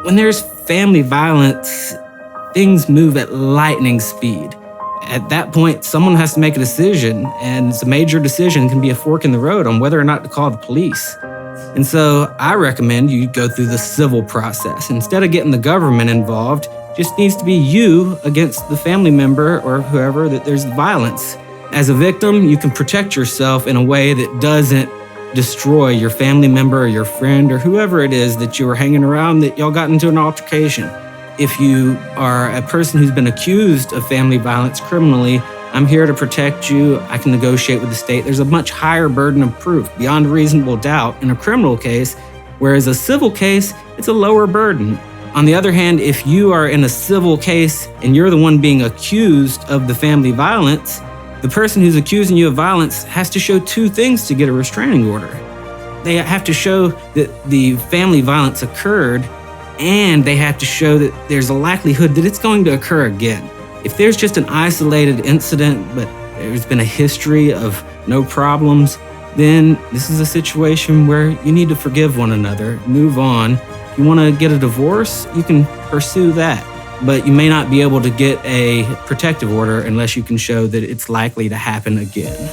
When there's family violence, things move at lightning speed. At that point, someone has to make a decision, and it's a major decision. It can be a fork in the road on whether or not to call the police. And so I recommend you go through the civil process. Instead of getting the government involved, just needs to be you against the family member or whoever that there's violence. As a victim, you can protect yourself in a way that doesn't destroy your family member or your friend or whoever it is that you were hanging around that y'all got into an altercation. If you are a person who's been accused of family violence criminally, I'm here to protect you. I can negotiate with the state. There's a much higher burden of proof beyond reasonable doubt in a criminal case, whereas a civil case, it's a lower burden. On the other hand, if you are in a civil case and you're the one being accused of the family violence, the person who's accusing you of violence has to show two things to get a restraining order. They have to show that the family violence occurred, and they have to show that there's a likelihood that it's going to occur again. If there's just an isolated incident, but there's been a history of no problems, then this is a situation where you need to forgive one another, move on. If you want to get a divorce, you can pursue that. But you may not be able to get a protective order unless you can show that it's likely to happen again.